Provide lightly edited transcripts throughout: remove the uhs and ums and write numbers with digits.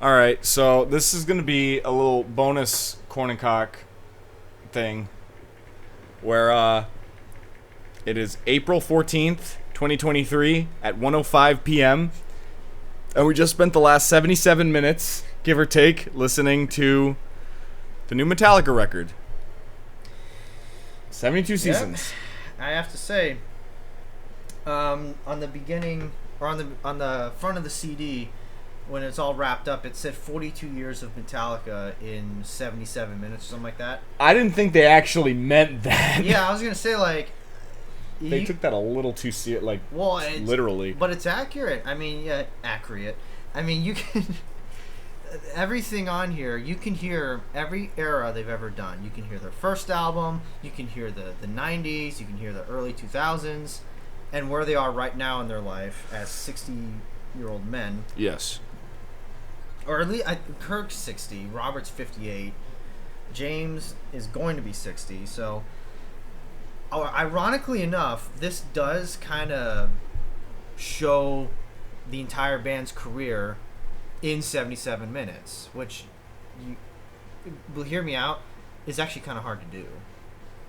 All right, so this is going to be a little bonus Korn and Kock thing where it is April 14th, 2023 at 1:05 p.m. And we just spent the last 77 minutes, give or take, listening to the new Metallica record. 72 seasons. I have to say, on the beginning or on the front of the CD, when it's all wrapped up, it said 42 years of Metallica in 77 minutes or something like that. I didn't think they actually meant that. Yeah, I was gonna say like They took that a little too literally. but it's accurate. I mean, yeah, accurate. I mean, you can everything on here. You can hear every era they've ever done. You can hear their first album. You can hear the 90s. You can hear the early 2000s, and where they are right now in their life as 60-year-old men. Yes. Or at least Kirk's 60, Robert's 58, James is going to be 60. So, ironically enough, this does kind of show the entire band's career in 77 minutes, which, you will hear me out, is actually kind of hard to do.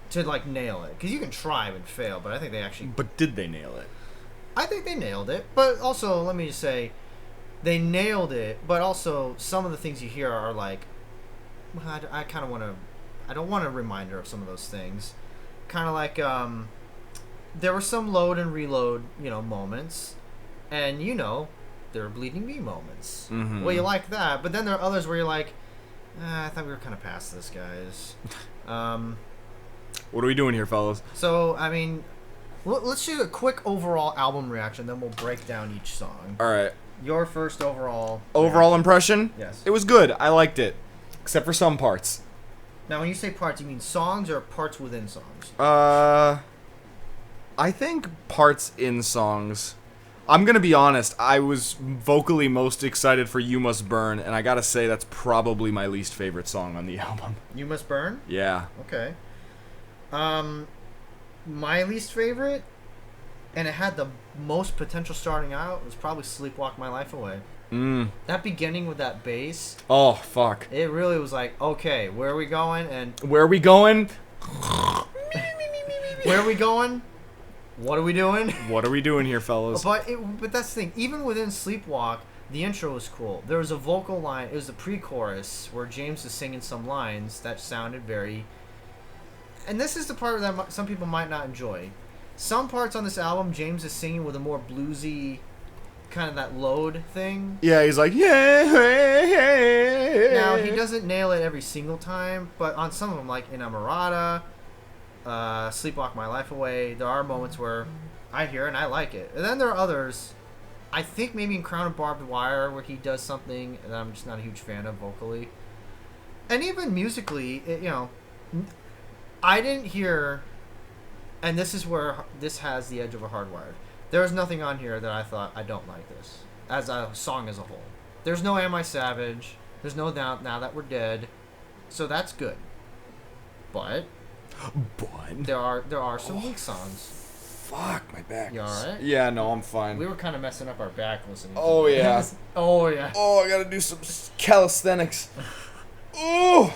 To, like, nail it. Because you can try and fail, but I think they actually... But did they nail it? I think they nailed it. But also, let me just say... They nailed it, but also some of the things you hear are like, well, I kind of want to, I don't want a reminder of some of those things. Kind of like, there were some load and reload, moments, and there were Bleeding Me moments. Mm-hmm. Well, you like that, but then there are others where you're like, I thought we were kind of past this, guys. What are we doing here, fellas? So, I mean, let's do a quick overall album reaction, then we'll break down each song. All right. Your first overall impression? Yes. It was good. I liked it, except for some parts. Now, when you say parts, you mean songs or parts within songs? I think parts in songs. I'm gonna be honest. I was vocally most excited for "You Must Burn," and I gotta say that's probably my least favorite song on the album. You Must Burn? Yeah. Okay. My least favorite, and it had the most potential starting out, was probably "Sleepwalk My Life Away." That beginning with that bass. Oh fuck! It really was like, okay, where are we going? And where are we going? Where are we going? What are we doing? What are we doing here, fellas? But that's the thing. Even within Sleepwalk, the intro was cool. There was a vocal line. It was the pre-chorus where James is singing some lines that sounded very. And this is the part that some people might not enjoy. Some parts on this album, James is singing with a more bluesy, kind of that load thing. Yeah, he's like, yeah. Now, he doesn't nail it every single time, but on some of them, like in Amarada, Sleepwalk My Life Away, there are moments where I hear it and I like it. And then there are others, I think maybe in Crown of Barbed Wire, where he does something that I'm just not a huge fan of vocally. And even musically, I didn't hear... And this is where this has the edge of a Hardwired. There's nothing on here that I thought, I don't like this as a song as a whole. There's no Am I Savage. There's no Now That We're Dead. So that's good. But there are some weak songs. Fuck, my back. You alright? Yeah, no, I'm fine. We were kind of messing up our back listening. Oh, yeah. Oh, yeah. Oh, I gotta do some calisthenics. Oh!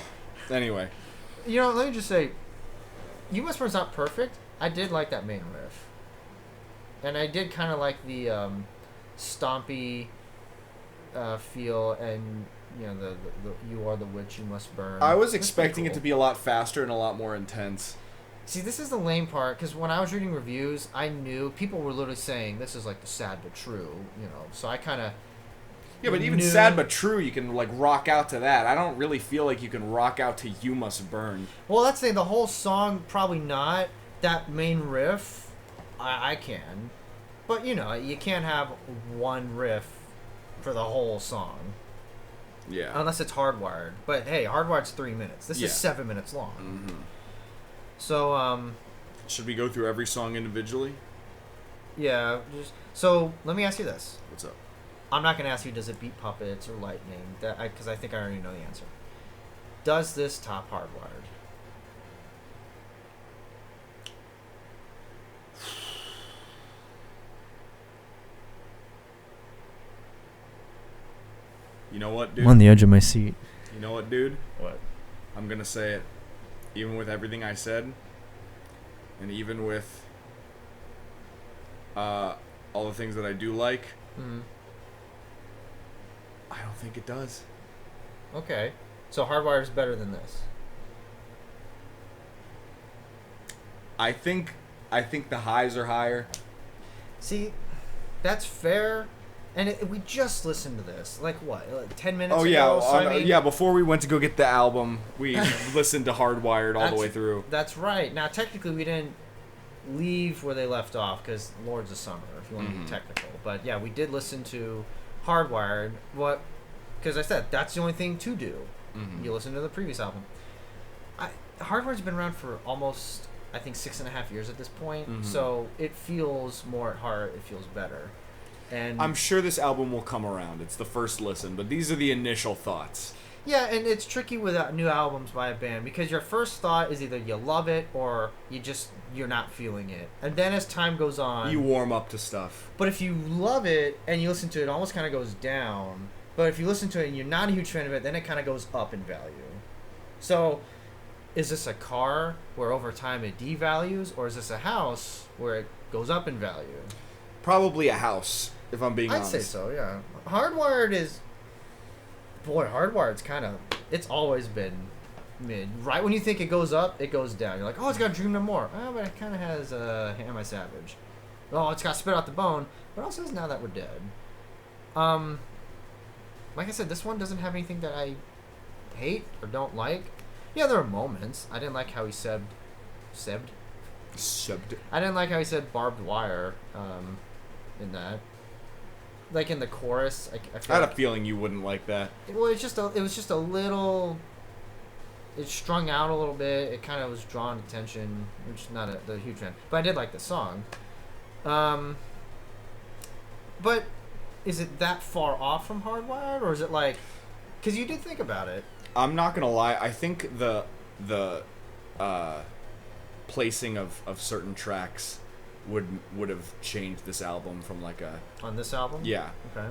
Anyway. Let me just say, You Must Burn's not perfect. I did like that main riff. And I did kind of like the stompy feel and, the You Are the Witch, You Must Burn. I was expecting it to be a lot faster and a lot more intense. See, this is the lame part, because when I was reading reviews, I knew people were literally saying this is like the sad but true, so I kind of... Yeah, but even sad but true, you can like rock out to that. I don't really feel like you can rock out to You Must Burn. Well, let's say the whole song, probably not. That main riff, I can. But, you can't have one riff for the whole song. Yeah. Unless it's Hardwired. But, hey, Hardwired's 3 minutes. This is 7 minutes long. Mm-hmm. So, should we go through every song individually? Yeah. So, let me ask you this. What's up? I'm not going to ask you, does it beat Puppets or Lightning? Because I think I already know the answer. Does this top Hardwired? You know what, dude? I'm on the edge of my seat. You know what, dude? What? I'm gonna say it. Even with everything I said, and even with all the things that I do like, I don't think it does. Okay. So Hardwired's better than this. I think the highs are higher. See, that's fair. And we just listened to this. Like what? Like 10 minutes ago? Yeah. So, I mean, yeah, before we went to go get the album, we listened to Hardwired all the way through. That's right. Now, technically, we didn't leave where they left off because Lords of Summer, if you want to be technical. But yeah, we did listen to Hardwired. What? Because I said that's the only thing to do. You listen to the previous album. Hardwired's been around for almost, I think, 6.5 years at this point. So it feels more at heart. It feels better. And I'm sure this album will come around. It's the first listen, but these are the initial thoughts. Yeah, and it's tricky with new albums by a band because your first thought is either you love it or you're not feeling it. And then as time goes on, you warm up to stuff. But if you love it and you listen to it, it almost kind of goes down. But if you listen to it and you're not a huge fan of it, then it kind of goes up in value. So, is this a car where over time it devalues, or is this a house where it goes up in value? Probably a house, if I'm being honest. I'd say so, yeah. Hardwired's kind of, it's always been mid. Right when you think it goes up, it goes down. You're like, oh, it's got Dream No More. Oh, but it kind of has Am I Savage. Oh, it's got Spit Out the Bone, but also has Now That We're Dead. Like I said, this one doesn't have anything that I hate or don't like. Yeah, there are moments. I didn't like how he subbed. I didn't like how he said barbed wire in that. Like in the chorus, I had a feeling you wouldn't like that. Well, it was just a little. It strung out a little bit. It kind of was drawing attention, which is not a huge fan. But I did like the song. But is it that far off from Hardwired, or is it like? Because you did think about it. I'm not gonna lie. I think the placing of certain tracks would have changed this album from like a... On this album? Yeah. Okay.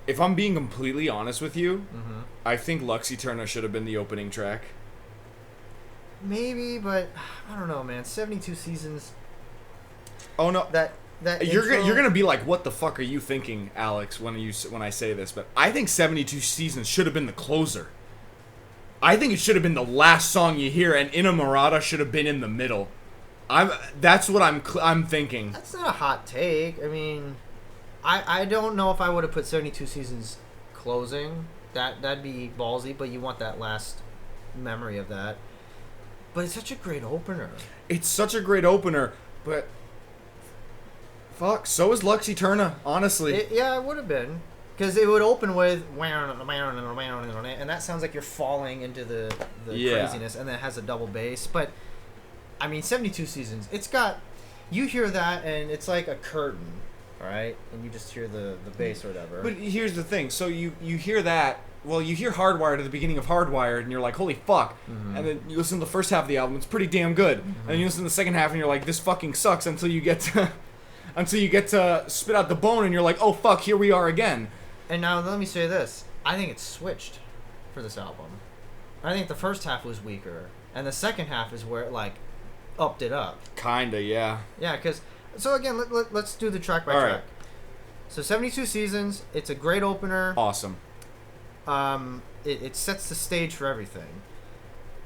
If I'm being completely honest with you, I think Lux Eterna should have been the opening track. Maybe, but I don't know, man. 72 seasons. Oh no, that you're gonna be like, what the fuck are you thinking, Alex? When I say this, but I think 72 seasons should have been the closer. I think it should have been the last song you hear, and Inamorata should have been in the middle. That's what I'm thinking. That's not a hot take. I mean, I don't know if I would have put 72 seasons closing. That'd be ballsy, but you want that last memory of that. But it's such a great opener. It's such a great opener, but fuck, so is Lux Eterna, honestly. Yeah, it would have been. Because it would open with, and that sounds like you're falling into the craziness, and then it has a double bass. But, I mean, 72 seasons, it's got, you hear that, and it's like a curtain, all right? And you just hear the bass or whatever. But here's the thing. So you hear that, well, you hear Hardwired at the beginning of Hardwired, and you're like, holy fuck. And then you listen to the first half of the album, it's pretty damn good. And then you listen to the second half, and you're like, this fucking sucks until you get to... Spit Out the Bone, and you're like, oh fuck, here we are again. And now let me say this. I think it's switched for this album. I think the first half was weaker, and the second half is where it, like, upped it up. Kinda, yeah. Yeah, because... So, again, let's do the track by track. Right. So, 72 seasons. It's a great opener. Awesome. It sets the stage for everything.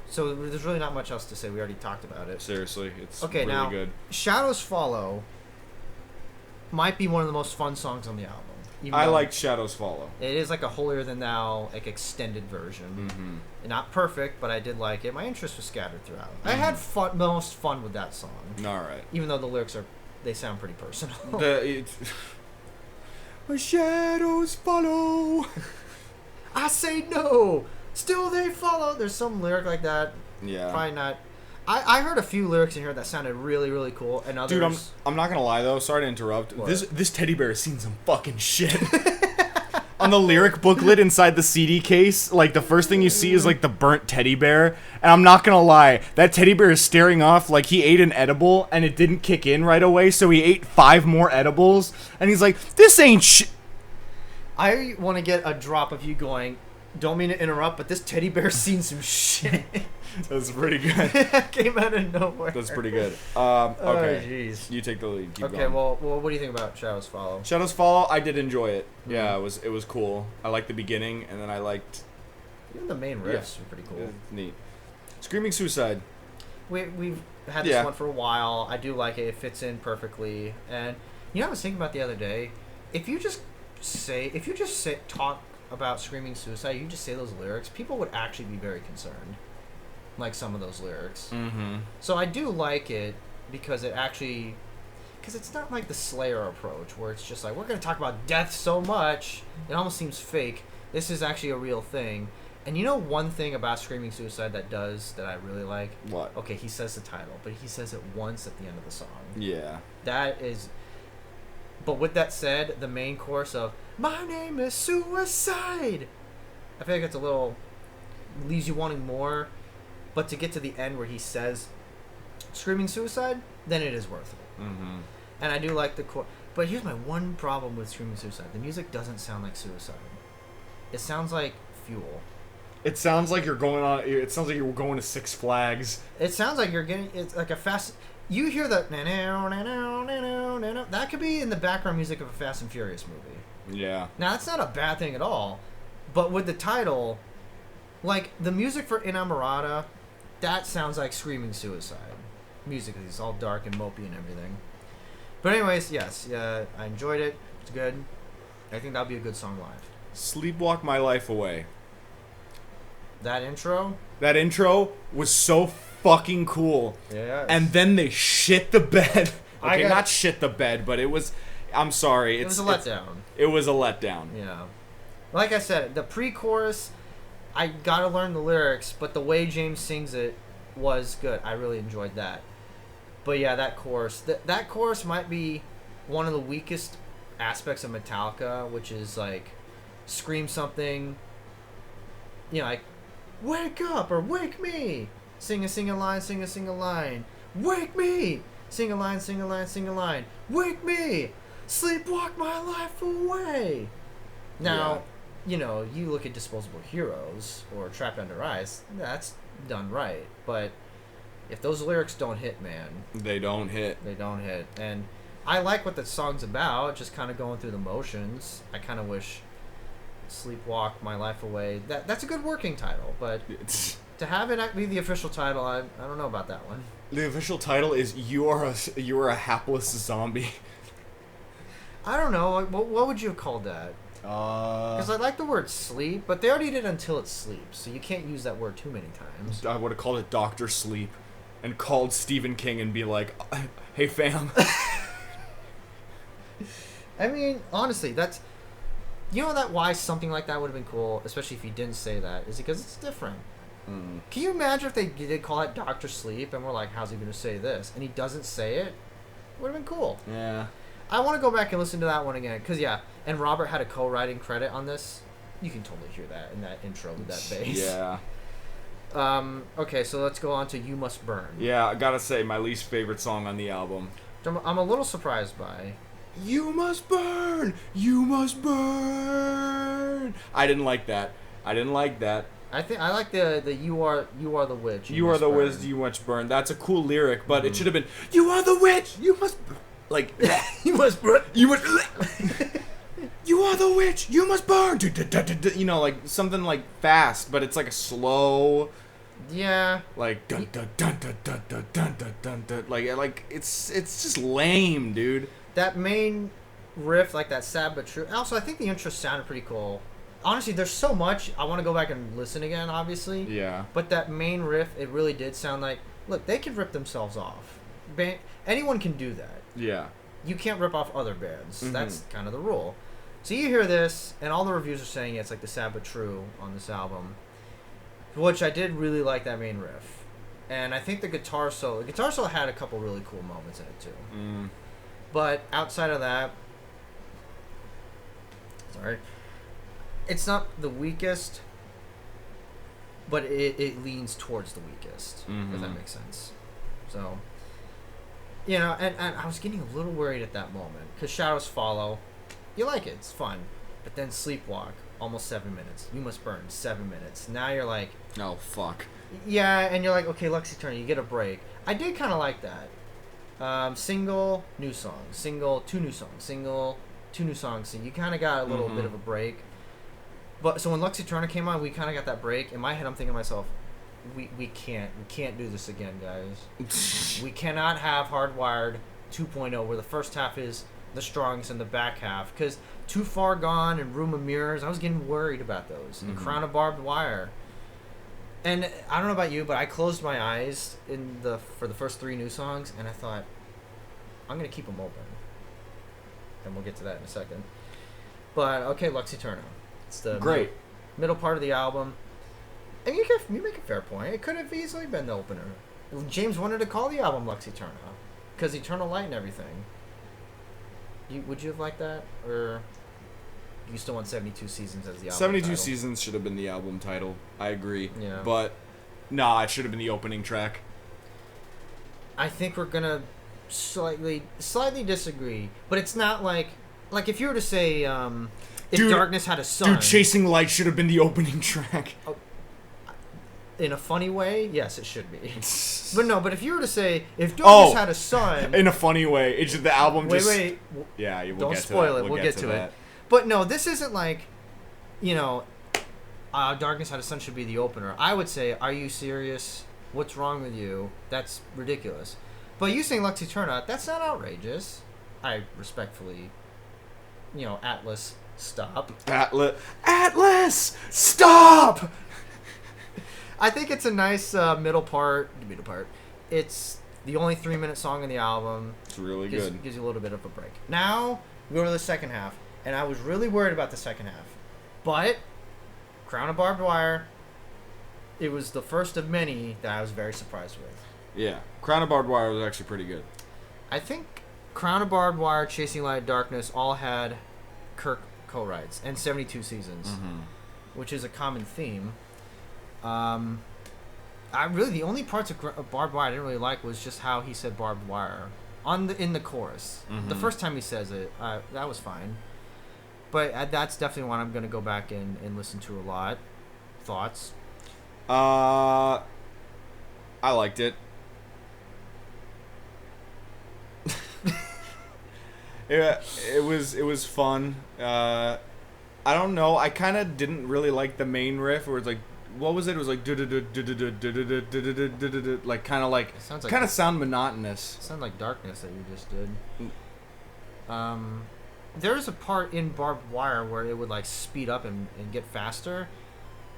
So, there's really not much else to say. We already talked about it. Seriously, it's okay, really now, good. Shadows Follow might be one of the most fun songs on the album. I like Shadows Follow. It is like a Holier Than Thou, like, extended version. Not perfect, but I did like it. My interest was scattered throughout. I had the most fun with that song. All right. Even though the lyrics they sound pretty personal. My shadows follow. I say no. Still they follow. There's some lyric like that. Yeah. Probably not. I heard a few lyrics in here that sounded really, really cool, and others... Dude, I'm not gonna lie though. Sorry to interrupt. What? This teddy bear has seen some fucking shit. On the lyric booklet inside the CD case, like the first thing you see is like the burnt teddy bear, and I'm not gonna lie, that teddy bear is staring off like he ate an edible and it didn't kick in right away, so he ate 5 more edibles, and he's like, "This ain't shit." I want to get a drop of you going, don't mean to interrupt, but this teddy bear's seen some shit. That's pretty good. Came out of nowhere. That's pretty good. Okay. Oh, jeez. You take the lead. Keep Okay, going. well, what do you think about Shadows Follow? Shadows Fall, I did enjoy it. Mm-hmm. Yeah, it was cool. I liked the beginning, and then I liked... Even the main riffs were pretty cool. Neat. Screaming Suicide. We've had this one for a while. I do like it. It fits in perfectly. And you know what I was thinking about the other day? If you just talk about Screaming Suicide, you just say those lyrics, people would actually be very concerned. Like some of those lyrics. Mm-hmm. So I do like it because it's not like the Slayer approach where it's just like, we're going to talk about death so much, it almost seems fake. This is actually a real thing. And you know one thing about Screaming Suicide that I really like? What? Okay, he says the title, but he says it once at the end of the song. Yeah. That is... But with that said, the main chorus of, my name is Suicide, I feel like it's a little... leaves you wanting more. But to get to the end where he says Screaming Suicide, then it is worth it. Mm-hmm. And I do like the chorus. But here's my one problem with Screaming Suicide. The music doesn't sound like Suicide. It sounds like Fuel. It sounds like you're going to Six Flags. It sounds like it's like a fast... You hear the... That could be in the background music of a Fast and Furious movie. Yeah. Now, that's not a bad thing at all. But with the title, like, the music for Inamorata, that sounds like Screaming Suicide. Musically, it's all dark and mopey and everything. But anyways, yes, I enjoyed it. It's good. I think that'll be a good song live. Sleepwalk My Life Away. That intro was so fucking cool. Yeah. And then they shit the bed. Okay, not shit the bed, but it was... I'm sorry. It was a letdown. It was a letdown. Yeah. Like I said, the pre-chorus, I gotta learn the lyrics, but the way James sings it was good. I really enjoyed that. But yeah, that chorus. That chorus might be one of the weakest aspects of Metallica, which is like, scream something, you know, like, wake up or wake me. Sing a line, sing a line. Wake me. Sing a line, sing a line, sing a line. Wake me. Sleepwalk my life away. Now, you know, you look at Disposable Heroes or Trapped Under Ice, that's done right. But if those lyrics don't hit, man. They don't hit. And I like what the song's about, just kind of going through the motions. I kind of wish Sleepwalk My Life Away. That's a good working title, but to have it be the official title, I don't know about that one. The official title is You Are a Hapless Zombie. I don't know. What would you have called that? Because I like the word sleep, but they already did Until It Sleeps, so you can't use that word too many times. I would have called it Dr. Sleep and called Stephen King and be like, hey fam. I mean, honestly, that's... You know why something like that would have been cool, especially if he didn't say that, is because it's different. Mm. Can you imagine if they did call it Dr. Sleep and we're like, how's he going to say this? And he doesn't say it? It would have been cool. Yeah. I want to go back and listen to that one again, because and Robert had a co-writing credit on this. You can totally hear that in that intro with that bass. Yeah. Okay, so let's go on to You Must Burn. Yeah, I gotta say, my least favorite song on the album. I'm a little surprised by... You must burn! You must burn! I didn't like that. I like the You Are the Witch. You are the witch, you must burn. That's a cool lyric, but it should have been You are the witch, you must burn. Like You must burn. You must You are the witch, you must burn. You know, like something like fast, but it's like a slow. Yeah. Like dun dun dun dun dun dun dun dun dun dun. Like it's just lame, dude. That main riff, like that sad but true. Also, I think the intro sounded pretty cool. Honestly, there's so much. I want to go back and listen again, obviously. Yeah. But that main riff, it really did sound like, look, they can rip themselves off. Anyone can do that. Yeah. You can't rip off other bands. Mm-hmm. That's kind of the rule. So you hear this, and all the reviews are saying it's like the sad but true on this album, which I did really like that main riff. And I think the guitar solo had a couple really cool moments in it too. Mm. But outside of that, it's not the weakest, but it leans towards the weakest, if that makes sense. So, you know, and I was getting a little worried at that moment, because Shadows Follow, you like it, it's fun. But then Sleepwalk, almost 7 minutes. You Must Burn, 7 minutes. Now you're like, oh fuck. Yeah, and you're like, okay, Lux Eterna, you get a break. I did kind of like that. Single, new song. Single, 2 new songs. Single, 2 new songs. So you kind of got a little bit of a break. But so when Lux Eterna came on, we kind of got that break. In my head, I'm thinking to myself, we can't do this again, guys. We cannot have Hardwired 2.0 where the first half is the strongest and the back half, because Too Far Gone and Room of Mirrors, I was getting worried about those. And Crown of Barbed Wire. And I don't know about you, but I closed my eyes for the first 3 new songs, and I thought, I'm going to keep them open. And we'll get to that in a second. But, okay, Lux Eterna. It's the middle part of the album. And you make a fair point. It could have easily been the opener. James wanted to call the album Lux Eterna, because Eternal Light and everything. Would you have liked that? Or you still want 72 Seasons as the album 72 title? Seasons should have been the album title. I agree. Yeah. But, nah, it should have been the opening track. I think we're going to slightly disagree. But it's not like if you were to say, if Darkness Had a Sun. Dude, Chasing Light should have been the opening track. Oh, in a funny way, yes, it should be. But if you were to say, if Darkness Had a Sun... In a funny way. It's just the album Wait. Yeah, we'll don't get to spoil that. it. We'll get to it. But no, this isn't like, Darkness Had a Sun should be the opener. I would say, are you serious? What's wrong with you? That's ridiculous. But you saying Lux Eterna, that's not outrageous. I respectfully, Atlas, stop. Atlas, stop! I think it's a nice middle part. It's the only 3-minute song in the album. It's really good. Gives you a little bit of a break. Now, we go to the second half. And I was really worried about the second half. But, Crown of Barbed Wire, it was the first of many that I was very surprised with. Yeah. Crown of Barbed Wire was actually pretty good. I think Crown of Barbed Wire, Chasing Light, Darkness all had Kirk co-writes. And 72 Seasons. Which is a common theme. The only parts of Barbed Wire I didn't really like was just how he said barbed wire in the chorus. The first time he says it, that was fine. But that's definitely one I'm going to go back and listen to a lot. Thoughts? I liked it. It was fun. I don't know. I kind of didn't really like the main riff where it's like, what was it? It was like like kind of sound monotonous. It sounded like Darkness that you just did. There's a part in Barbed Wire where it would like speed up and get faster.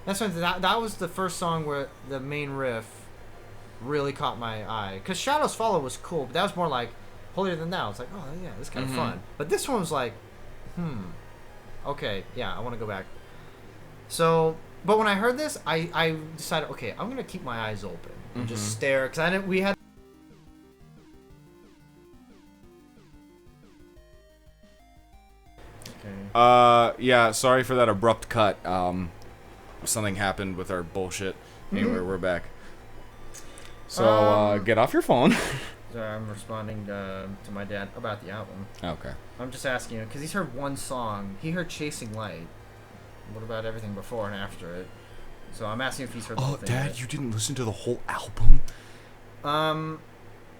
That's when that was the first song where the main riff really caught my eye. Because Shadows Follow was cool, but that was more like Holier Than Thou. It's like, oh yeah, this is kind of fun. But this one was like, okay, yeah, I want to go back. So, but when I heard this, I decided, okay, I'm gonna keep my eyes open and just stare, because we had. Yeah, sorry for that abrupt cut. Something happened with our bullshit. Anyway, we're back. So, get off your phone. I'm responding to my dad about the album. Okay. I'm just asking him, because he's heard one song. He heard Chasing Light. What about everything before and after it? So I'm asking if he's heard the whole thing. Oh, Dad, you didn't listen to the whole album?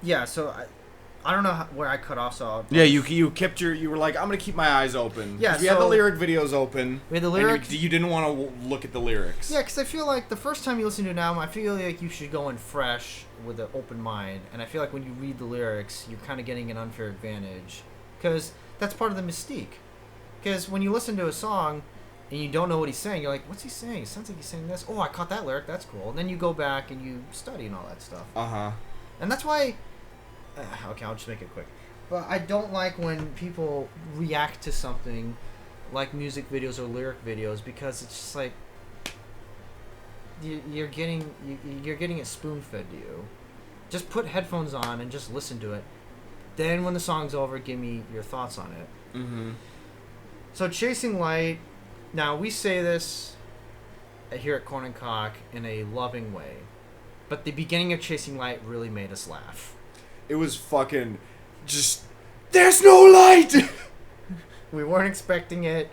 Yeah, so I don't know where I cut off, so... Yeah, you kept you were like, I'm going to keep my eyes open. Yeah, we had the lyric videos open. We had the lyrics. And you didn't want to look at the lyrics. Yeah, because I feel like the first time you listen to an album, I feel like you should go in fresh with an open mind. And I feel like when you read the lyrics, you're kind of getting an unfair advantage. Because that's part of the mystique. Because when you listen to a song and you don't know what he's saying, you're like, what's he saying? It sounds like he's saying this. Oh, I caught that lyric. That's cool. And then you go back and you study and all that stuff. Uh-huh. And that's why... okay, I'll just make it quick. But I don't like when people react to something like music videos or lyric videos, because it's just like you're getting it spoon-fed to you. Just put headphones on and just listen to it. Then when the song's over, give me your thoughts on it. Mm-hmm. So Chasing Light, now we say this here at Korn and Kock in a loving way, but the beginning of Chasing Light really made us laugh. It was fucking just, there's no light! We weren't expecting it.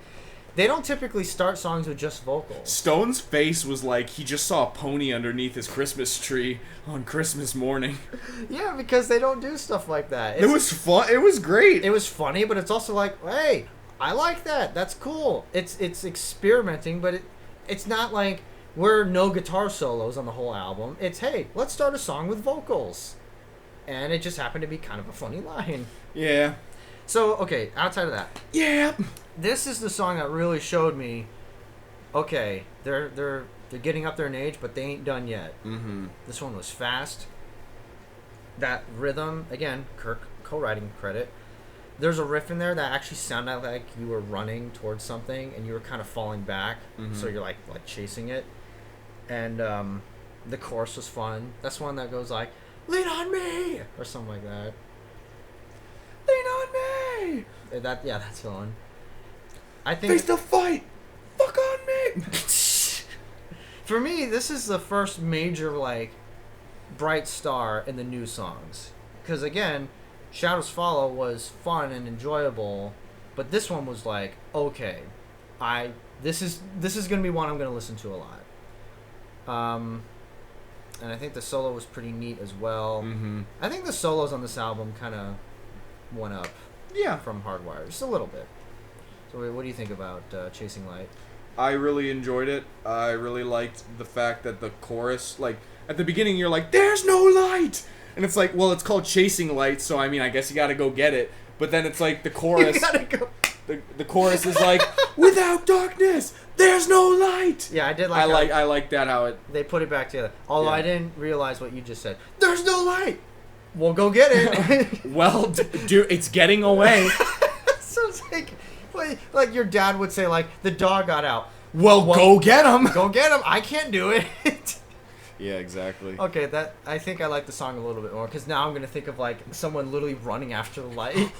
They don't typically start songs with just vocals. Stone's face was like he just saw a pony underneath his Christmas tree on Christmas morning. Yeah, because they don't do stuff like that. It was fun. It was great. It was funny, but it's also like, hey, I like that. That's cool. It's experimenting, but it's not like we're no guitar solos on the whole album. It's, hey, let's start a song with vocals. And it just happened to be kind of a funny line. Yeah. So, okay, outside of that. Yeah. This is the song that really showed me, okay, they're getting up there in age, but they ain't done yet. Mm-hmm. This one was fast. That rhythm, again, Kirk co-writing credit. There's a riff in there that actually sounded like you were running towards something and you were kind of falling back, so you're like chasing it. And the chorus was fun. That's one that goes like, "Lean on me," or something like that. Lean on me. That's the one. I think Face the fight. Fuck on me. For me, this is the first major like bright star in the new songs. Because again, Shadows Follow was fun and enjoyable, but this one was like, okay, this is gonna be one I'm gonna listen to a lot. And I think the solo was pretty neat as well. Mm-hmm. I think the solos on this album kind of went up. Yeah. From Hardwire, just a little bit. So what do you think about Chasing Light? I really enjoyed it. I really liked the fact that the chorus, like, at the beginning you're like, there's no light! And it's like, well, it's called Chasing Light, so I mean, I guess you gotta go get it. But then it's like the chorus... You gotta go... The chorus is like, without darkness, there's no light! Yeah, I did like I like that, how it... They put it back together. Although Yeah. I didn't realize what you just said. There's no light! Well, go get it! Well, dude, it's getting away. So it's like your dad would say, like, the dog got out. Well, go get him! Go get him! I can't do it! Yeah, exactly. Okay, I think I like the song a little bit more, because now I'm going to think of, like, someone literally running after the light.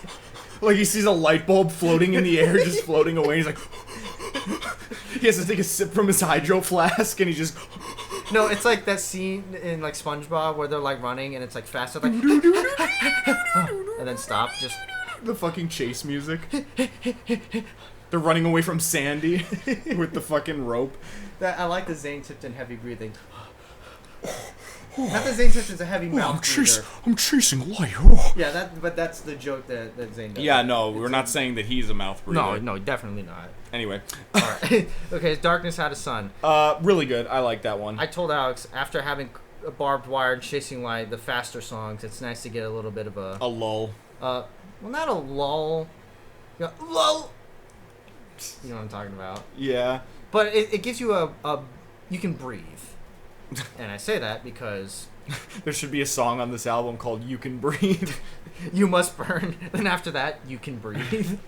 Like he sees a light bulb floating in the air, just floating away. He's like... He has to take a sip from his hydro flask, and he just... No, it's like that scene in, like, SpongeBob where they're, like, running, and it's, like, faster, like... and then stop, just... The fucking chase music. They're running away from Sandy with the fucking rope. I like the Zane Tipton heavy breathing. Not that Zane Tipton's a heavy mouth breather. I'm chasing light. Oh. Yeah, but that's the joke that Zane does. Yeah, no, we're not saying that he's a mouth breather. No, definitely not. Anyway. Alright. Okay, Darkness Had a Sun. Really good. I like that one. I told Alex, after having Barbed Wire and Chasing Light, the faster songs, it's nice to get a little bit of a lull. Well, not a lull. Lull! You know what I'm talking about. Yeah. But it gives you a you can breathe. And I say that because... There should be a song on this album called You Can Breathe. You Must Burn. Then after that, You Can Breathe.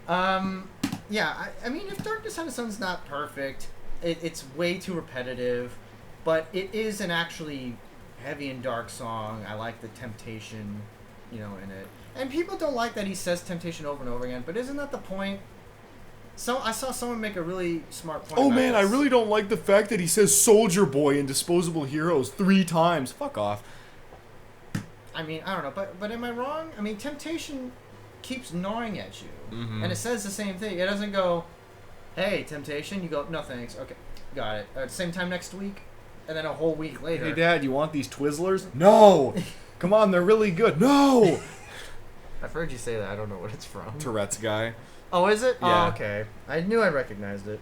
Yeah, I mean, if Darkness Had a Sun's not perfect, it's way too repetitive, but it is an actually heavy and dark song. I like the temptation, in it. And people don't like that he says temptation over and over again, but isn't that the point? So I saw someone make a really smart point. Oh about man, this. I really don't like the fact that he says Soldier Boy and Disposable Heroes 3 times. Fuck off. I mean, I don't know, but am I wrong? I mean, temptation keeps gnawing at you, Mm-hmm. and it says the same thing. It doesn't go, "Hey, temptation." You go, "No thanks." Okay, got it. Same time next week, and then a whole week later. Hey Dad, you want these Twizzlers? No! Come on, they're really good. No! I've heard you say that. I don't know what it's from. Tourette's guy. Oh, is it? Yeah. Oh, okay. I knew I recognized it.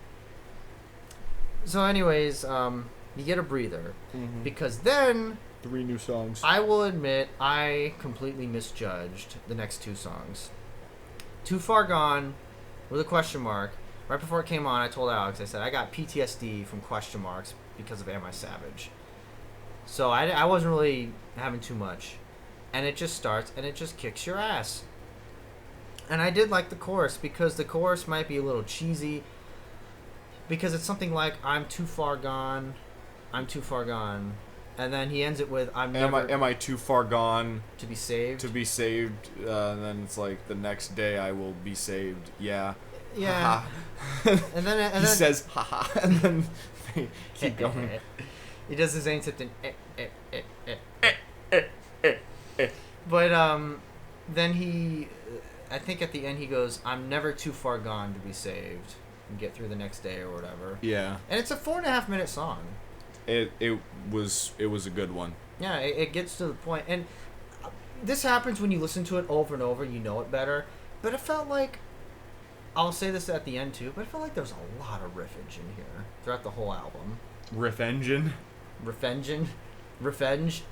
So anyways, you get a breather. Mm-hmm. Because then... 3 new songs. I will admit, I completely misjudged the next 2 songs. Too Far Gone, with a question mark. Right before it came on, I told Alex, I said, I got PTSD from question marks because of Am I Savage. So I wasn't really having too much. And it just starts, and it just kicks your ass. And I did like the chorus, because the chorus might be a little cheesy, because it's something like, I'm too far gone, I'm too far gone. And then he ends it with, am I too far gone to be saved? to be saved? And then it's like, the next day I will be saved. Yeah. Yeah. and then he says, haha, and then they keep going. He does his Zane Tipton, But then he I think at the end he goes, "I'm never too far gone to be saved and get through the next day or whatever." Yeah. And it's a 4.5-minute song. It was a good one. Yeah, it gets to the point, and this happens when you listen to it over and over. You know it better, but it felt like, I'll say this at the end too, but it felt like there was a lot of riffage in here throughout the whole album. Riff engine. Riffage.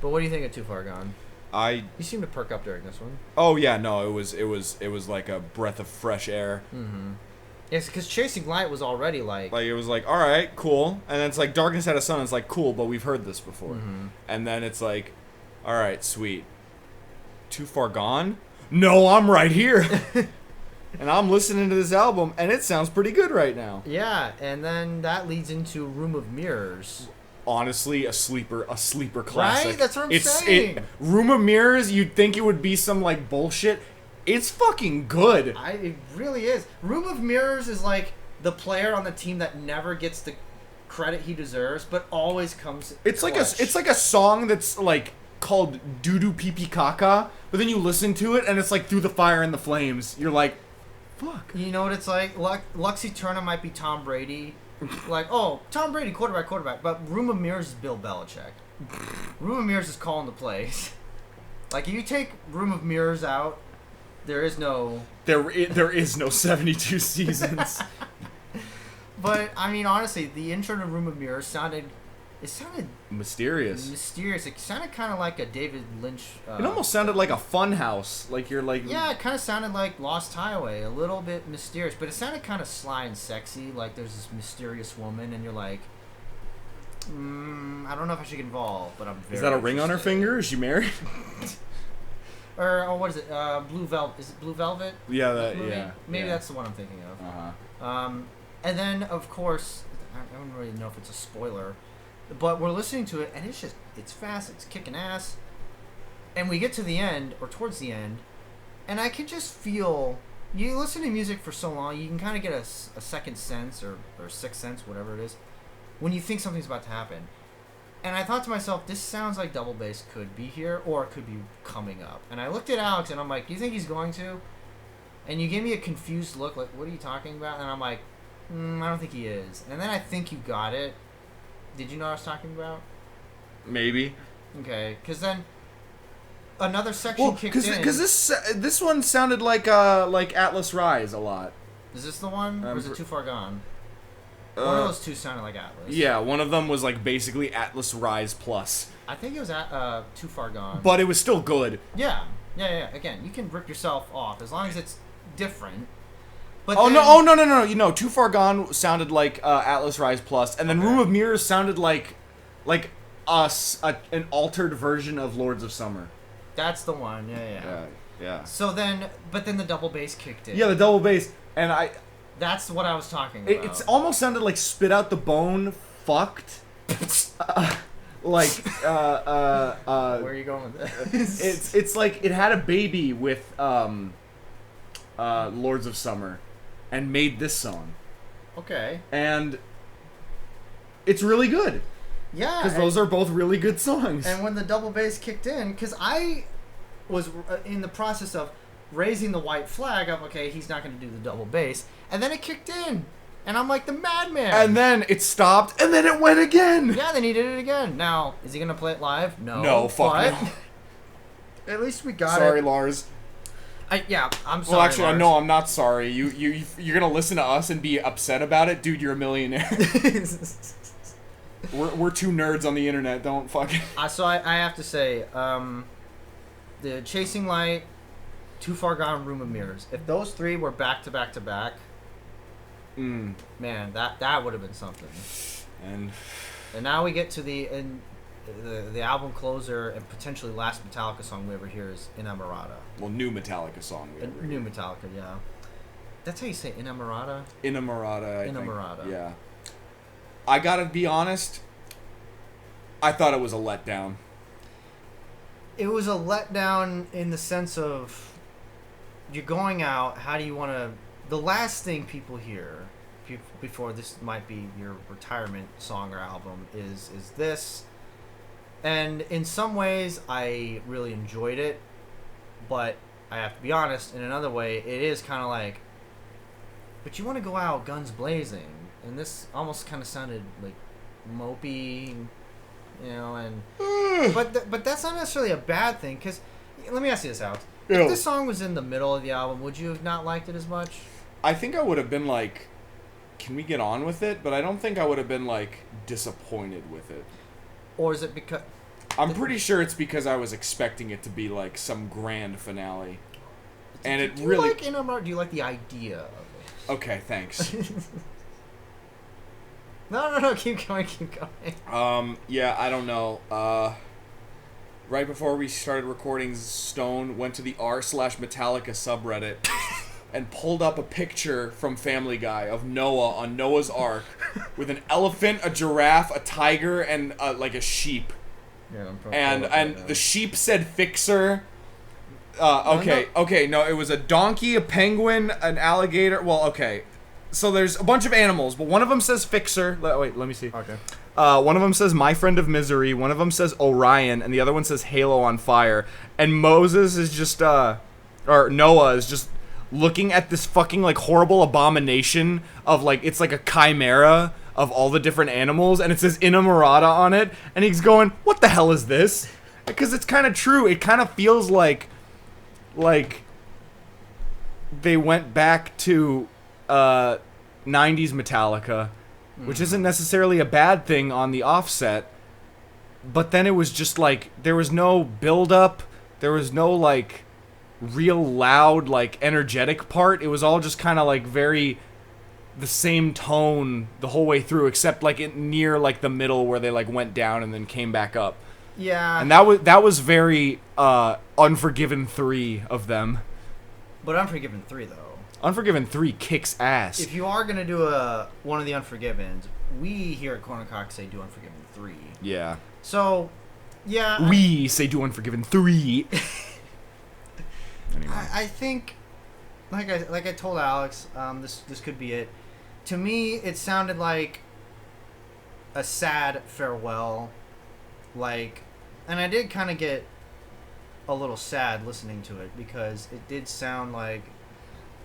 But what do you think of Too Far Gone? You seem to perk up during this one. Oh yeah, no, it was like a breath of fresh air. Mm-hmm. Yes, because Chasing Light was already like it was like, all right, cool, and then it's like Darkness Had a Sun. It's like, cool, but we've heard this before. Mm-hmm. And then it's like, all right, sweet. Too Far Gone? No, I'm right here. And I'm listening to this album, and it sounds pretty good right now. Yeah, and then that leads into Room of Mirrors. Honestly, a sleeper classic. Right? That's what I'm saying. Room of Mirrors, you'd think it would be some like bullshit. It's fucking good. It really is. Room of Mirrors is like the player on the team that never gets the credit he deserves, but always comes. It's like a song that's like called Doo Doo Pee Pee Caca, but then you listen to it and it's like Through the Fire and the Flames. You're like, fuck. You know what it's like? Luxie Turner might be Tom Brady. Like, oh, Tom Brady, quarterback. But Room of Mirrors is Bill Belichick. Room of Mirrors is calling the plays. Like, if you take Room of Mirrors out, there is no 72 seasons. But, I mean, honestly, the intro to Room of Mirrors sounded mysterious. It sounded kind of like a David Lynch. It almost sounded like a fun house. Like you're like. Yeah, it kind of sounded like Lost Highway, a little bit mysterious, but it sounded kind of sly and sexy. Like there's this mysterious woman, and you're like, I don't know if I should get involved, but I'm very. Is that a ring on her finger? Is she married? Or what is it? Blue Velvet. Is it Blue Velvet? Yeah, Maybe that's the one I'm thinking of. Uh-huh. And then of course, I don't really know if it's a spoiler. But we're listening to it, and it's fast, it's kicking ass. And we get to the end, or towards the end, and I can just feel, you listen to music for so long, you can kind of get a second sense, or sixth sense, whatever it is, when you think something's about to happen. And I thought to myself, this sounds like double bass could be here, or it could be coming up. And I looked at Alex, and I'm like, do you think he's going to? And you gave me a confused look, like, what are you talking about? And I'm like, I don't think he is. And then I think you got it. Did you know what I was talking about? Maybe. Okay, because then another section kicked in. Because this one sounded like Atlas Rise a lot. Is this the one, or is it Too Far Gone? One of those two sounded like Atlas. Yeah, one of them was like basically Atlas Rise plus. I think it was Too Far Gone. But it was still good. Yeah. Again, you can rip yourself off as long as it's different. But no! You know, Too Far Gone sounded like Atlas Rise Plus, and then Room of Mirrors sounded like an altered version of Lords of Summer. That's the one. Yeah. So then, but then the double bass kicked in. Yeah, the double bass, and That's what I was talking about. It's almost sounded like Spit Out the Bone fucked. Where are you going with this? It's like it had a baby with Lords of Summer. And made this song. Okay. And it's really good. Yeah. Because those are both really good songs. And when the double bass kicked in, because I was in the process of raising the white flag of, okay, he's not going to do the double bass. And then it kicked in. And I'm like the madman. And then it stopped, and then it went again. Yeah, then he did it again. Now, is he going to play it live? No. No, fuck no. At least we got it. Sorry, Lars. I'm sorry. Well, actually, Lars. no, I'm not sorry. You're gonna listen to us and be upset about it, dude. You're a millionaire. we're two nerds on the internet. Don't fucking. So I have to say, the Chasing Light, Too Far Gone, Room of Mirrors. If those three were back to back to back, man, that would have been something. And now we get to the album closer and potentially last Metallica song we ever hear is Inamorata. Well, new Metallica song we ever hear. New Metallica, yeah. That's how you say Inamorata? Inamorata, I think. Yeah. I gotta be honest, I thought it was a letdown. It was a letdown in the sense of you're going out, how do you want to... The last thing people hear before this might be your retirement song or album is this... And in some ways, I really enjoyed it. But I have to be honest, in another way, it is kind of like, but you want to go out guns blazing. And this almost kind of sounded like mopey, and but that's not necessarily a bad thing, because let me ask you this, Alex. If this song was in the middle of the album, would you have not liked it as much? I think I would have been like, can we get on with it? But I don't think I would have been like disappointed with it. Or is it because... I'm pretty sure it's because I was expecting it to be like some grand finale. And it really... Do you like the idea of it? Okay, thanks. No, keep going. Yeah, I don't know. Right before we started recording, Stone went to the r/Metallica subreddit and pulled up a picture from Family Guy of Noah on Noah's Ark with an elephant, a giraffe, a tiger, and like a sheep. Yeah, and the sheep said "Fixer." Okay, no, it was a donkey, a penguin, an alligator. Well, okay. So there's a bunch of animals, but one of them says "Fixer." Wait, let me see. Okay. One of them says "My Friend of Misery." One of them says "Orion," and the other one says "Halo on Fire." And Moses is just, or Noah is just looking at this fucking like horrible abomination of like, it's like a chimera of all the different animals, and it says Inamorata on it, and he's going, "What the hell is this?" Because it's kind of true. It kind of feels like they went back to 90s Metallica, which isn't necessarily a bad thing on the offset, but then it was just like, there was no build-up, there was no like real loud like energetic part. It was all just kind of like very the same tone the whole way through, except like near like the middle where they like went down and then came back up. Yeah. And that was very Unforgiven 3 of them. But Unforgiven 3 though. Unforgiven 3 kicks ass. If you are gonna do one of the Unforgivens, we here at Kn'K say do Unforgiven 3. Yeah. So, yeah. We say do Unforgiven 3. Anyway. I think, like I told Alex, this could be it. To me, it sounded like a sad farewell, like, and I did kind of get a little sad listening to it, because it did sound like,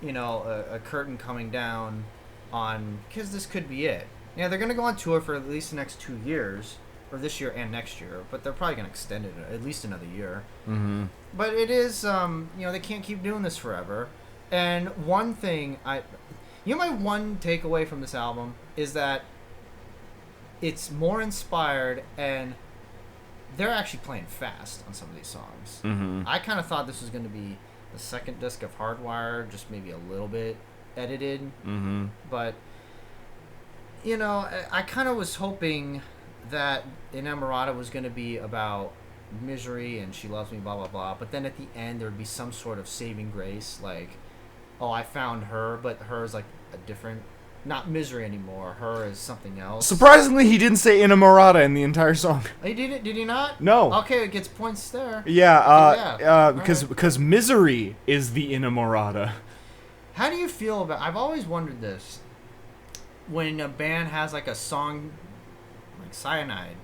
a curtain coming down on, because this could be it. Yeah, they're gonna go on tour for at least the next 2 years, or this year and next year, but they're probably gonna extend it at least another year. Mm-hmm. But it is, they can't keep doing this forever. And one thing my one takeaway from this album is that it's more inspired, and they're actually playing fast on some of these songs. Mm-hmm. I kind of thought this was going to be the second disc of Hardwire, just maybe a little bit edited. Mm-hmm. But, I kind of was hoping that Inamorata was going to be about misery and she loves me, blah, blah, blah. But then at the end, there would be some sort of saving grace, like, oh, I found her, but her is like a different, not misery anymore. Her is something else. Surprisingly, he didn't say Inamorata in the entire song. He did it? Did he not? No. Okay, it gets points there. Yeah, right. because misery is the Inamorata. How do you feel about? I've always wondered this. When a band has like a song, like Cyanide,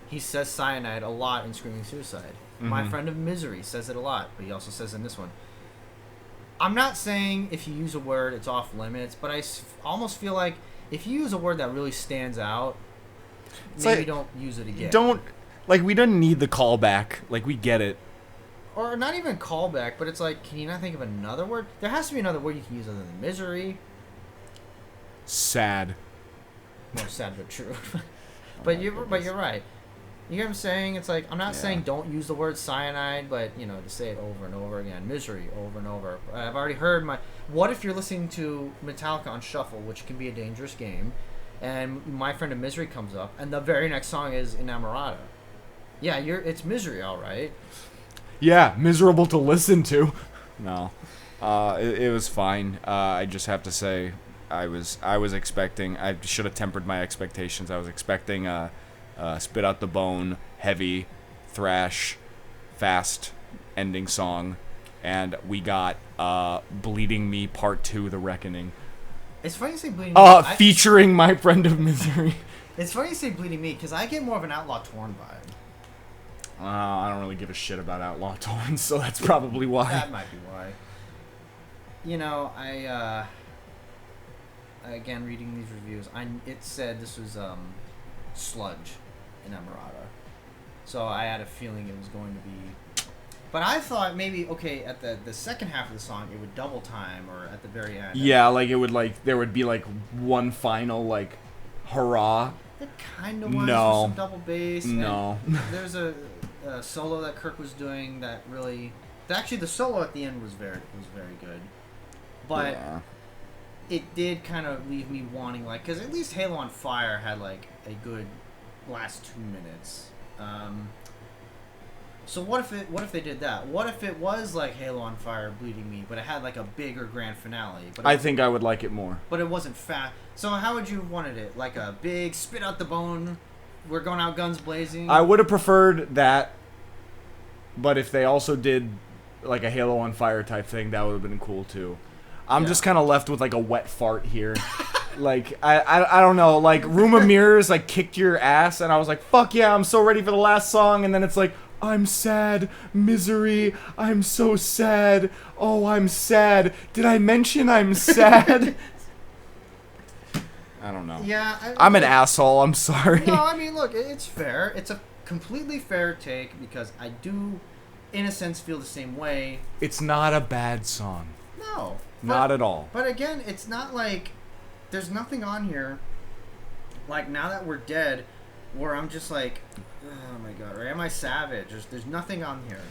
he says cyanide a lot in Screaming Suicide. Mm-hmm. My Friend of Misery says it a lot, but he also says in this one. I'm not saying if you use a word, it's off limits, but I almost feel like if you use a word that really stands out, maybe don't use it again. We didn't need the callback. Like, we get it. Or not even callback, but it's like, can you not think of another word? There has to be another word you can use other than misery. Sad. More sad, but true. But you're right. You know what I'm saying? It's like, I'm not saying don't use the word cyanide, but, to say it over and over again. Misery, over and over. I've already heard what if you're listening to Metallica on shuffle, which can be a dangerous game, and My Friend of Misery comes up, and the very next song is Inamorata. Yeah, it's misery, all right. Yeah, miserable to listen to. No. It was fine. I just have to say, I was expecting, I should have tempered my expectations. I was expecting Spit Out the Bone, heavy, thrash, fast ending song, and we got Bleeding Me Part 2, The Reckoning. It's funny you say Bleeding Me. Featuring My Friend of Misery. It's funny you say Bleeding Me, because I get more of an Outlaw Torn vibe. I don't really give a shit about Outlaw Torrents, so that's probably why. That might be why. You know, again, reading these reviews, it said this was sludge in Emirata. So I had a feeling it was going to be... But I thought maybe, okay, at the second half of the song, it would double time, or at the very end. Yeah, like it would, like, there would be, like, one final, like, hurrah. It kind of was No. with some double bass. No. There's a solo that Kirk was doing that really... Actually, the solo at the end was very good. But it did kind of leave me wanting, like... Because at least Halo on Fire had, like, a good last 2 minutes. So what if they did that? What if it was like Halo on Fire, Bleeding Me, but it had like a bigger grand finale? But I think I would like it more. But it wasn't fast. So how would you have wanted it? Like a big spit out the bone, we're going out guns blazing? I would have preferred that, but if they also did like a Halo on Fire type thing, that would have been cool too. I'm just kind of left with like a wet fart here. Like, I don't know, like, Room of Mirrors, like, kicked your ass, and I was like, fuck yeah, I'm so ready for the last song, and then it's like, I'm sad, misery, I'm so sad, oh, I'm sad, did I mention I'm sad? I don't know. Yeah. I'm an asshole, I'm sorry. No, I mean, look, it's fair. It's a completely fair take, because I do, in a sense, feel the same way. It's not a bad song. No. Not at all. But again, it's not like... There's nothing on here, like, Now That We're Dead, where I'm just like, oh my god, or Am I Savage? There's nothing on here.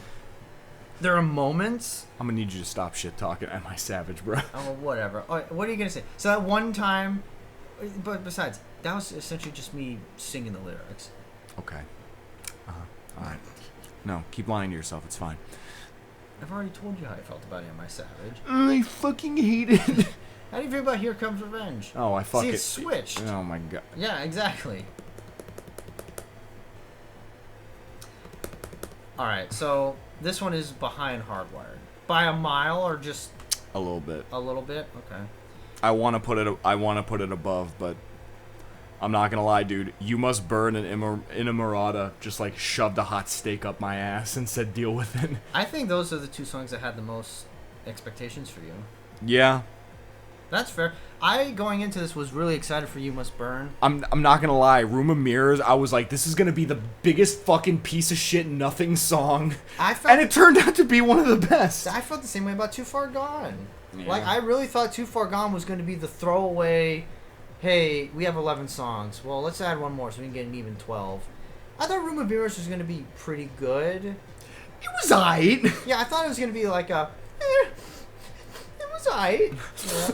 There are moments... I'm gonna need you to stop shit talking. Am I savage, bro? Oh, whatever. Oh, what are you gonna say? So that one time... But besides, that was essentially just me singing the lyrics. Okay. Alright. No, keep lying to yourself. It's fine. I've already told you how I felt about Am I Savage. I fucking hate it. How do you feel about Here Comes Revenge? Oh, I fuck See, it. it's switched. Oh my god. Yeah, exactly. Alright, so this one is behind Hardwired. By a mile or just... A little bit. A little bit? Okay. I want to put it above, but I'm not gonna lie, dude. You Must Burn and Inamorata just like shoved a hot steak up my ass and said deal with it. I think those are the two songs that had the most expectations for you. Yeah. That's fair. I, going into this, was really excited for You Must Burn. I'm not gonna lie. Room of Mirrors, I was like, this is gonna be the biggest fucking piece of shit nothing song. And it turned out to be one of the best. I felt the same way about Too Far Gone. Yeah. Like, I really thought Too Far Gone was going to be the throwaway, hey, we have 11 songs. Well, let's add one more so we can get an even 12. I thought Room of Mirrors was going to be pretty good. It was aight. Yeah, I thought it was going to be like a... it was aight.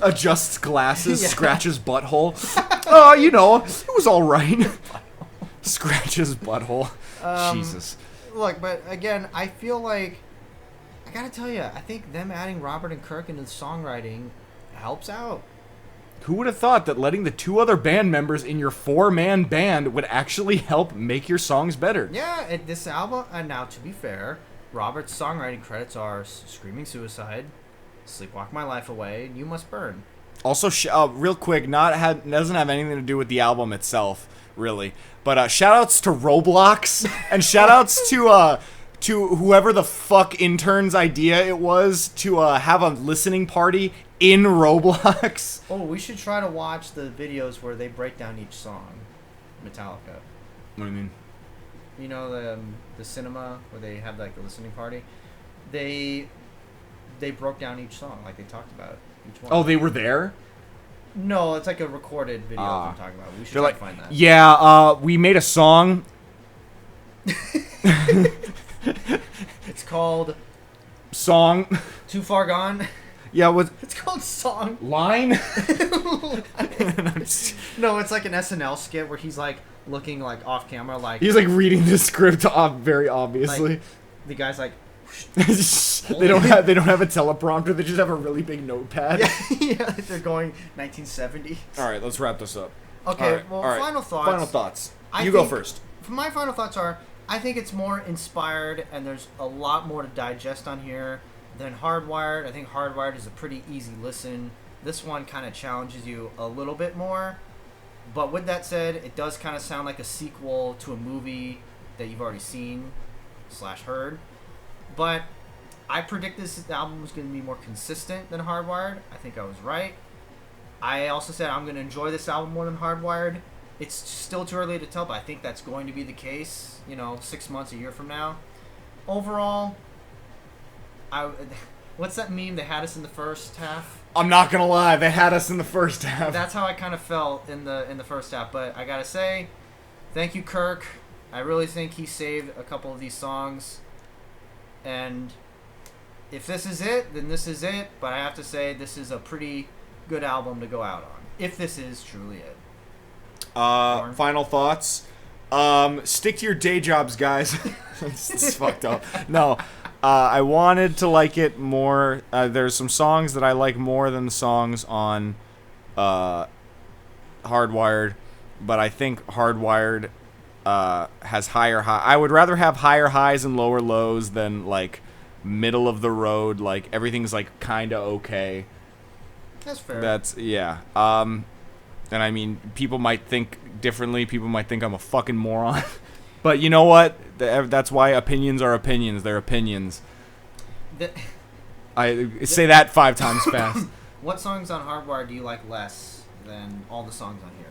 Yeah. Adjusts glasses, yeah. Scratches butthole. You know, it was alright. Scratches butthole. Jesus. Look, but again, I feel like... I gotta tell you, I think them adding Robert and Kirk into the songwriting helps out. Who would have thought that letting the two other band members in your 4-man band would actually help make your songs better? Yeah, this album, and now to be fair, Robert's songwriting credits are Screaming Suicide, Sleepwalk My Life Away, and You Must Burn. Also, real quick, doesn't have anything to do with the album itself, really. But shoutouts to Roblox, and shoutouts to whoever the fuck intern's idea it was to have a listening party in Roblox. Oh, we should try to watch the videos where they break down each song. Metallica. What do you mean? You know the cinema where they have like the listening party? They broke down each song, like they talked about each one. Oh, they were there? No, it's like a recorded video of them talking about it. We should try to find that. Yeah, we made a song. It's called Song. Too Far Gone. Yeah, it's called Song. Line? No, it's like an SNL skit where he's like looking like off camera, like he's like reading the script very obviously. Like, the guy's like they don't have a teleprompter, they just have a really big notepad. Yeah, they're going 1970. Alright, let's wrap this up. Okay, all right. Final thoughts. Final thoughts. You go first. My final thoughts are, I think it's more inspired, and there's a lot more to digest on here than Hardwired. I think Hardwired is a pretty easy listen. This one kind of challenges you a little bit more. But with that said, it does kind of sound like a sequel to a movie that you've already seen. heard. But I predict this album was going to be more consistent than Hardwired. I think I was right. I also said I'm going to enjoy this album more than Hardwired. It's still too early to tell, but I think that's going to be the case, 6 months, a year from now. Overall, what's that meme? They had us in the first half. I'm not gonna lie, they had us in the first half. That's how I kind of felt in the first half. But I gotta say, thank you, Kn'K. I really think he saved a couple of these songs. And if this is it, then this is it. But I have to say, this is a pretty good album to go out on. If this is truly it. Final thoughts. Stick to your day jobs, guys. It's fucked up. No. I wanted to like it more. There's some songs that I like more than the songs on Hardwired, but I think Hardwired has higher high. I would rather have higher highs and lower lows than like middle of the road. Like everything's like kind of okay. That's fair. Yeah. And I mean, people might think differently. People might think I'm a fucking moron. But you know what? That's why opinions are opinions. They're opinions. I say that 5 times fast. What songs on Hardwired do you like less than all the songs on here?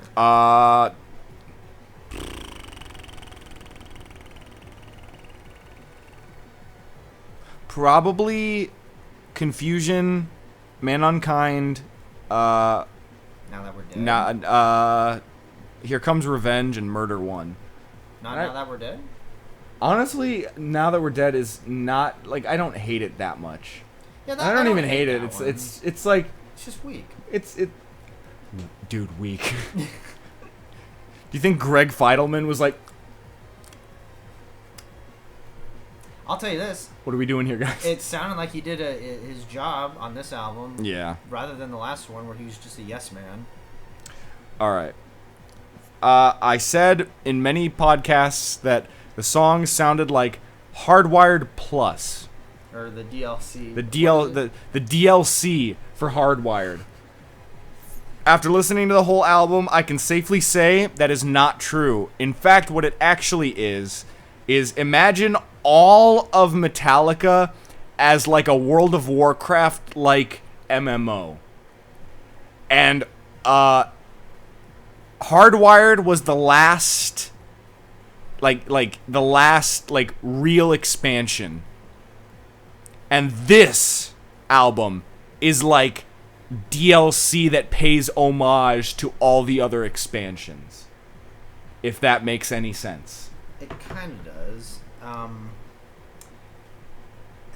Probably Confusion, Man Unkind. Now That We're Dead. Here Comes Revenge and Murder One. Now That We're Dead? Honestly, Now That We're Dead is not like I don't hate it that much. Yeah, I don't even hate it. It's like it's just weak. Dude, weak. Do you think Greg Feidelman was like? I'll tell you this. What are we doing here, guys? It sounded like he did his job on this album. Yeah. Rather than the last one where he was just a yes man. All right. I said in many podcasts that the songs sounded like Hardwired Plus. Or the DLC. The DLC for Hardwired. After listening to the whole album, I can safely say that is not true. In fact, what it actually is imagine all of Metallica as like a World of Warcraft like MMO. And Hardwired was the last real expansion. And this album is like DLC that pays homage to all the other expansions. If that makes any sense. It kind of does.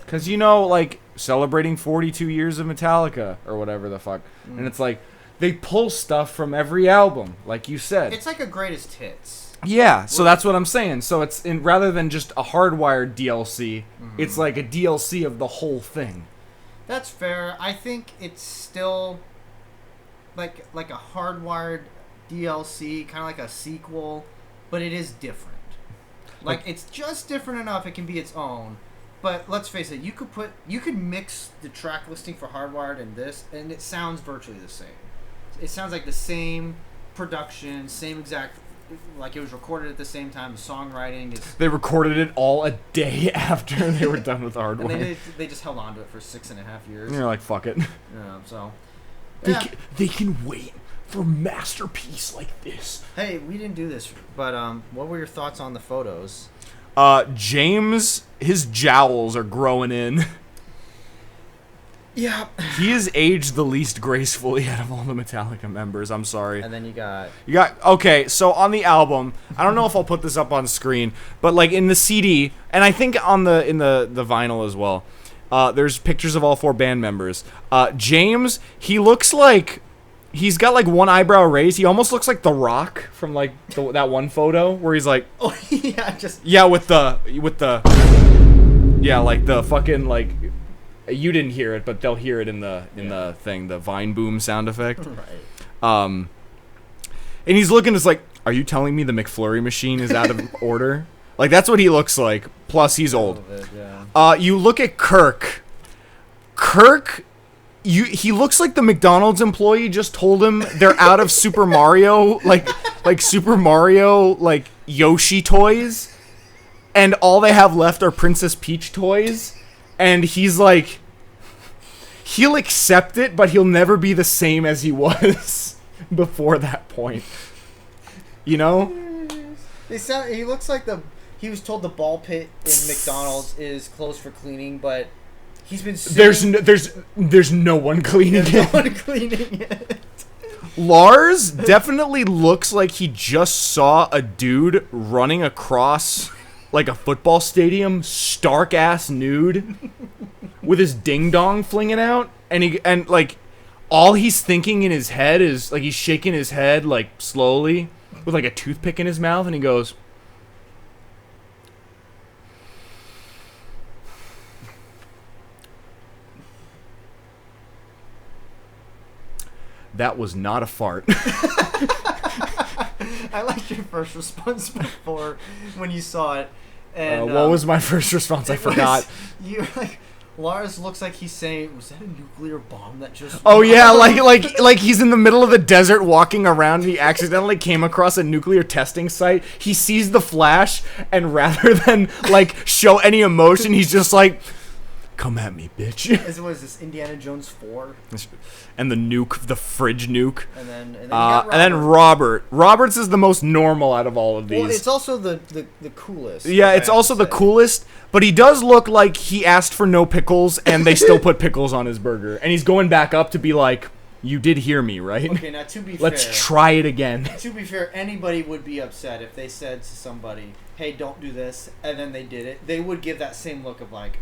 Because, like, celebrating 42 years of Metallica, or whatever the fuck. And it's like, they pull stuff from every album, like you said. It's like a greatest hits. Yeah, so that's what I'm saying. So it's rather than just a Hardwired DLC, it's like a DLC of the whole thing. That's fair. I think it's still like a Hardwired DLC, kind of like a sequel, but it is different. Like it's just different enough it can be its own. But let's face it, you could mix the track listing for Hardwired and this, and it sounds virtually the same. It sounds like the same production, same exact, like it was recorded at the same time. The songwriting is. They recorded it all a day after they were done with Hardwired. And they just held on to it for 6.5 years. And you're like, fuck it. Yeah, so. They can wait for masterpiece like this. Hey, we didn't do this, but what were your thoughts on the photos? James, his jowls are growing in. Yeah. He is aged the least gracefully out of all the Metallica members. I'm sorry. And then you got okay, so on the album, I don't know if I'll put this up on screen, but like in the CD, and I think on in the vinyl as well, there's pictures of all 4 band members. James, he looks like he's got like one eyebrow raised. He almost looks like The Rock from like that one photo where he's like, oh yeah, with the like the fucking like. You didn't hear it, but they'll hear it in the thing, the Vine Boom sound effect. Right. And he's looking just like, are you telling me the McFlurry machine is out of order? Like that's what he looks like. Plus he's old. Yeah. You look at Kn'K. He looks like the McDonald's employee just told him they're out of Super Mario, like Super Mario, like Yoshi toys. and all they have left are Princess Peach toys, and he's like, he'll accept it, but he'll never be the same as he was before that point. You know? He looks like he was told the ball pit in McDonald's is closed for cleaning, but he's been sitting, there's no one cleaning it. no one cleaning it. Lars definitely looks like he just saw a dude running across like a football stadium, stark ass nude, with his ding dong flinging out, and like all he's thinking in his head is like he's shaking his head like slowly with like a toothpick in his mouth, and he goes, "That was not a fart." I liked your first response before when you saw it. And what was my first response? I forgot. You like, Lars looks like he's saying, "Was that a nuclear bomb that just?" Oh yeah, like he's in the middle of the desert walking around, and he accidentally came across a nuclear testing site. He sees the flash, and rather than like show any emotion, he's just like, "Come at me, bitch." What is this, Indiana Jones 4? And the nuke, the fridge nuke. And then you and then Robert. Robert's is the most normal out of all of these. Well, it's also the coolest. Yeah, it's also the coolest, but he does look like he asked for no pickles, and they still put pickles on his burger. And he's going back up to be like, "You did hear me, right? Okay, now to be Let's fair, try it again." To be fair, anybody would be upset if they said to somebody, "Hey, don't do this," and then they did it. They would give that same look of like,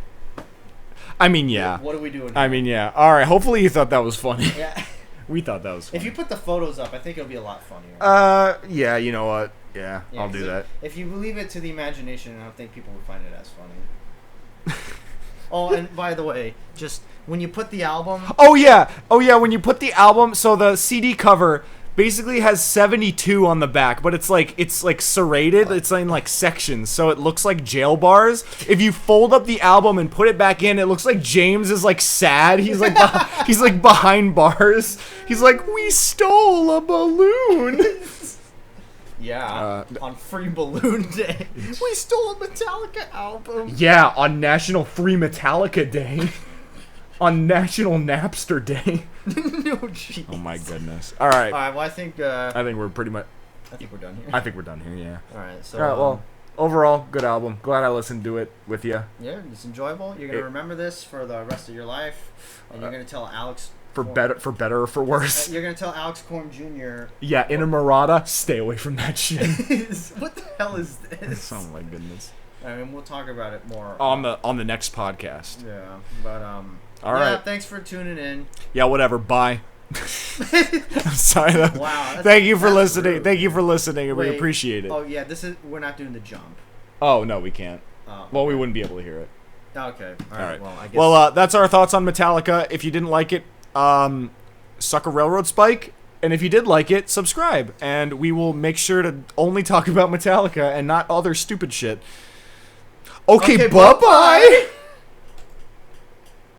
I mean, yeah. What are we doing here? I mean, yeah. All right. Hopefully you thought that was funny. Yeah. We thought that was funny. If you put the photos up, I think it'll be a lot funnier. Yeah, you know what? Yeah, I'll do that. If you leave it to the imagination, I don't think people would find it as funny. Oh, and by the way, just when you put the album... Oh, yeah, when you put the album... So the CD cover basically has 72 on the back, but it's like serrated. It's in like sections, so it looks like jail bars. If you fold up the album and put it back in, it looks like James is like sad. He's like he's like behind bars. He's like, "We stole a balloon." Yeah, on Free Balloon Day. We stole a Metallica album. Yeah, on National Free Metallica Day. On National Napster Day. No, jeez. Oh my goodness. All right. All right. Well, I think we're pretty much. I think we're done here. I think we're done here. Yeah. All right. So. All right. Well, overall, good album. Glad I listened to it with you. Yeah, it's enjoyable. You're gonna remember this for the rest of your life, and you're gonna tell Alex. For better or for worse. You're gonna tell Alex Korn Jr. Yeah, in a Murata, stay away from that shit. What the hell is this? Oh my goodness. I mean, we'll talk about it more on the next podcast. Yeah, but all right. Thanks for tuning in. Yeah, whatever. Bye. I'm sorry. Wow. Thank you for listening. Rude. Thank you for listening. Wait, we appreciate it. Oh yeah, we're not doing the jump. Oh no, we can't. Oh, well, we wouldn't be able to hear it. Okay. All right. Well, I guess. Well, that's our thoughts on Metallica. If you didn't like it, suck a railroad spike. And if you did like it, subscribe. And we will make sure to only talk about Metallica and not other stupid shit. Okay, bye-bye.